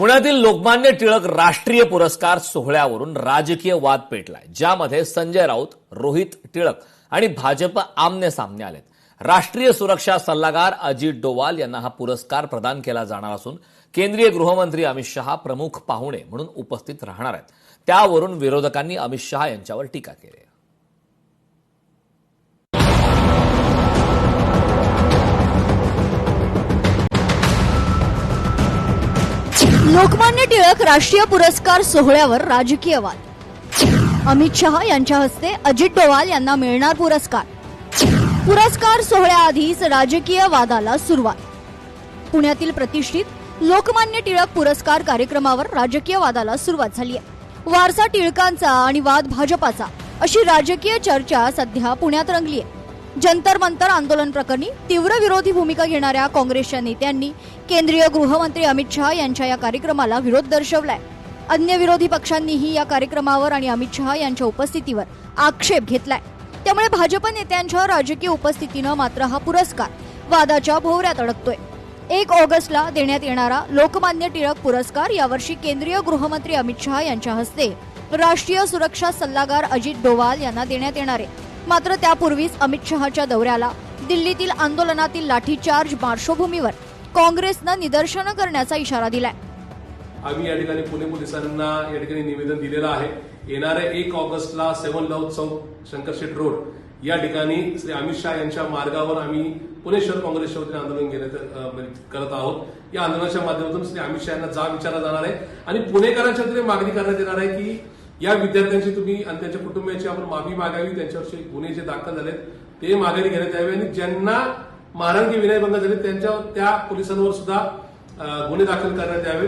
पुण्यातील लोकमान्य टिळक राष्ट्रीय पुरस्कार सोहळ्यावरून राजकीय वाद पेटलाय, ज्यामध्ये संजय राऊत, रोहित टिळक आणि भाजप आमने सामने आलेत. राष्ट्रीय सुरक्षा सल्लागार अजित डोवाल यांना हा पुरस्कार प्रदान केला जाणार असून केंद्रीय गृहमंत्री अमित शहा प्रमुख पाहुणे म्हणून उपस्थित राहणार आहेत. त्यावरून विरोधकांनी अमित शहा यांच्यावर टीका केली. लोकमान्य टिळक राष्ट्रीय पुरस्कार सोहळ्यावर राजकीय वाद. अमित शहा यांच्या हस्ते अजित डोवाल यांना मिळणार पुरस्कार. पुरस्कार सोहळ्याआधीच राजकीय वादाला सुरुवात. पुण्यातील प्रतिष्ठित लोकमान्य टिळक पुरस्कार कार्यक्रमावर राजकीय वादाला सुरुवात झाली आहे. वारसा टिळकांचा आणि वाद भाजपाचा अशी राजकीय चर्चा सध्या पुण्यात रंगली आहे. जंतर मंतर आंदोलन प्रकरणी तीव्र विरोधी भूमिका घेणाऱ्या काँग्रेसच्या नेत्यांनी केंद्रीय गृहमंत्री अमित शहा यांच्या या कार्यक्रमाला विरोध दर्शवलाय. अन्य विरोधी पक्षांनीही या कार्यक्रमावर आणि अमित शहा यांच्या उपस्थितीवर आक्षेप घेतलाय. त्यामुळे भाजप नेत्यांच्या राजकीय उपस्थितीनं मात्र हा पुरस्कार वादाच्या भोवऱ्यात अडकतोय. 1 ऑगस्टला देण्यात येणारा लोकमान्य टिळक पुरस्कार यावर्षी केंद्रीय गृहमंत्री अमित शहा यांच्या हस्ते राष्ट्रीय सुरक्षा सल्लागार अजित डोवाल यांना देण्यात येणार आहे. मात्र त्यापूर्वीच अमित शहाच्या दौऱ्याला दिल्लीतील आंदोलनातील लाठीचार्ज पार्श्वभूमीवर काँग्रेसनं निदर्शनं करण्याचा इशारा दिलाय. आम्ही या ठिकाणी पुणे पोलिसांना या ठिकाणी निवेदन दिलेलं आहे. येणाऱ्या 1 ऑगस्टला 7 लव्ह चौक शंकरशेठ रोड या ठिकाणी श्री अमित शहा यांच्या मार्गावर आम्ही पुणे शहर काँग्रेसच्या वतीने आंदोलन करत आहोत. या आंदोलनाच्या माध्यमातून श्री अमित शहा यांना जाब विचारला जाणार आहे आणि पुणेकरांच्या वतीने मागणी करण्यात येणार आहे की या विद्यार्थ्यांची तुम्ही आणि त्यांच्या कुटुंबियांची आपण माफी मागावी. त्यांच्यावरचे गुन्हे जे दाखल झालेत ते माघारी घेण्यात यावे आणि ज्यांना मारहाण विनयभंग झाले त्यांच्यावर त्या पोलिसांवर सुद्धा गुन्हे दाखल करण्यात यावे.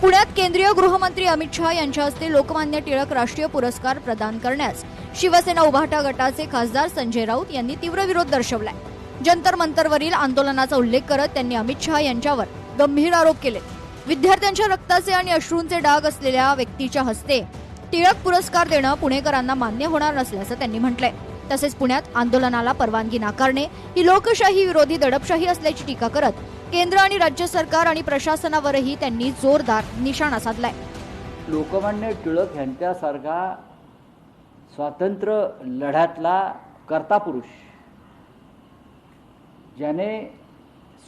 पुण्यात केंद्रीय गृहमंत्री अमित शहा यांच्या हस्ते लोकमान्य टिळक राष्ट्रीय पुरस्कार प्रदान करण्यास शिवसेना उभाटा गटाचे खासदार संजय राऊत यांनी तीव्र विरोध दर्शवलाय. जंतर मंतरवरील आंदोलनाचा उल्लेख करत त्यांनी अमित शहा यांच्यावर गंभीर आरोप केले. विद्यार्थ्यांच्या रक्ताचे आणि अश्रूंचे डाग असलेल्या व्यक्तीच्या हस्ते टिळक पुरस्कार देणं पुणेकरांना मान्य होणार नसल्याचं त्यांनी म्हटलंय. तसेच पुण्यात आंदोलनाला परवानगी नाकारणे ही लोकशाही विरोधी दडपशाही असल्याची टीका करत केंद्र आणि राज्य सरकार आणि प्रशासनावरही त्यांनी जोरदार निशाणा साधलाय. लोकमान्य टिळक यांच्यासारखा स्वातंत्र्य लढ्यातला कर्ता पुरुष ज्याने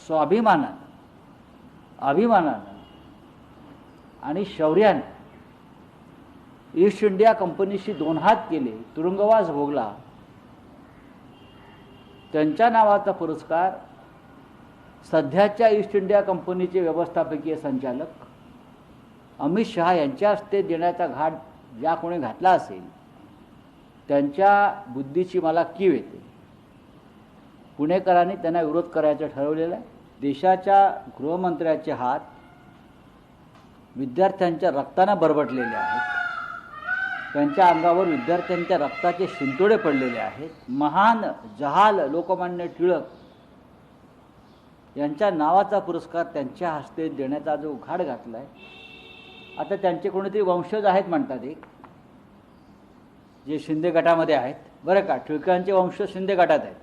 स्वाभिमानानं, अभिमानानं आणि शौर्याने ईस्ट इंडिया कंपनीशी 2 हात केले, तुरुंगवास भोगला, त्यांच्या नावाचा पुरस्कार सध्याच्या ईस्ट इंडिया कंपनीचे व्यवस्थापकीय संचालक अमित शहा यांच्या हस्ते देण्याचा घाट ज्या कोणी घातला असेल त्यांच्या बुद्धीची मला कीव येते. पुणेकरांनी त्यांना विरोध करायचं ठरवलेलं आहे. देशाच्या गृहमंत्र्याचे हात विद्यार्थ्यांच्या रक्तानं बरबटलेले आहेत. त्यांच्या अंगावर विद्यार्थ्यांच्या रक्ताचे शिंतोडे पडलेले आहेत. महान जहाल लोकमान्य टिळक यांच्या नावाचा पुरस्कार त्यांच्या हस्ते देण्याचा जो घाट घातला आहे, आता त्यांचे कोणीतरी वंशज आहेत म्हणतात, एक जे शिंदे गटामध्ये आहेत, बरं का, टिळकांचे वंशज शिंदे गटात आहेत.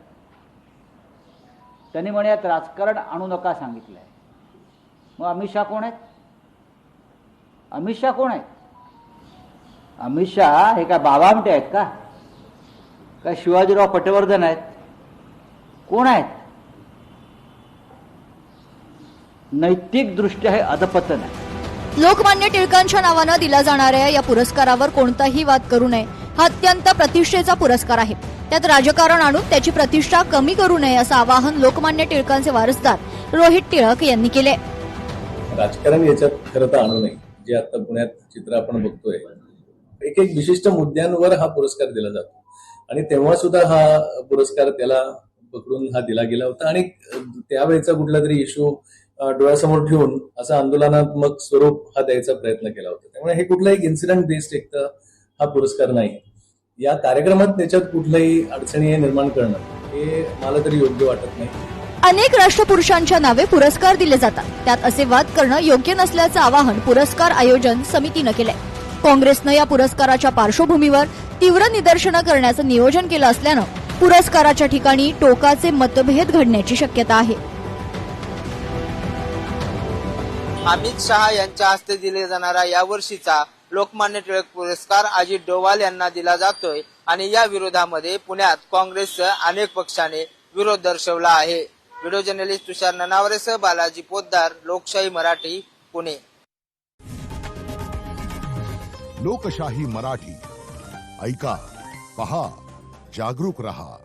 त्यांनी म्हणे यात राजकारण आणू नका सांगितलं आहे. मग अमित शहा कोण आहेत? अमित शहा कोण आहेत? अमित शहा हे काय बाबा आमटे आहेत का? काय शिवाजीराव पटवर्धन आहेत? कोण आहेत? नैतिक दृष्ट्या हे अधपतन आहे. लोकमान्य टिळकांच्या नावानं दिला जाणाऱ्या या पुरस्कारावर कोणताही वाद करू नये. हा अत्यंत प्रतिष्ठेचा पुरस्कार आहे. त्यात राजकारण आणून त्याची प्रतिष्ठा कमी करू नये असं आवाहन लोकमान्य टिळकांचे वारसदार रोहित टिळक यांनी केले. राजकारण याच्यात खरं तर आणू नये. जे आता पुण्यात चित्र आपण बघतोय, एक विशिष्ट मुद्द्यांवर हा पुरस्कार दिला जातो आणि तेव्हा सुद्धा हा पुरस्कार त्याला पकडून हा दिला गेला होता आणि त्यावेळेचा कुठला तरी इश्यू डोळ्यासमोर ठेवून असं आंदोलनात्मक स्वरूप हा द्यायचा प्रयत्न केला होता. त्यामुळे हे कुठला एक इन्सिडेंट बेस्ड एक तर हा पुरस्कार नाही. या कार्यक्रमात त्याच्यात कुठल्याही अडचणी निर्माण करणं हे मला तरी योग्य वाटत नाही. अनेक राष्ट्रपुरुषांच्या नावे पुरस्कार दिले जातात, त्यात असे वाद करणं योग्य नसल्याचं आवाहन पुरस्कार आयोजन समितीनं केलंय. काँग्रेसनं या पुरस्काराच्या पार्श्वभूमीवर तीव्र निदर्शनं करण्याचं नियोजन केलं असल्यानं पुरस्काराच्या ठिकाणी टोकाचे मतभेद घडण्याची शक्यता आहे. अमित शहा यांच्या हस्ते दिले जाणारा यावर्षीचा लोकमान्य टिळक पुरस्कार अजित डोवाल यांना दिला जातोय आणि या विरोधामध्ये पुण्यात काँग्रेससह अनेक पक्षाने विरोध दर्शवला आहे. व्हिडिओ जर्नलिस्ट तुषार ननावरेसह बालाजी पोद्दार, लोकशाही मराठी, पुणे. लोकशाही मराठी ऐका, पहा, जागरूक रहा.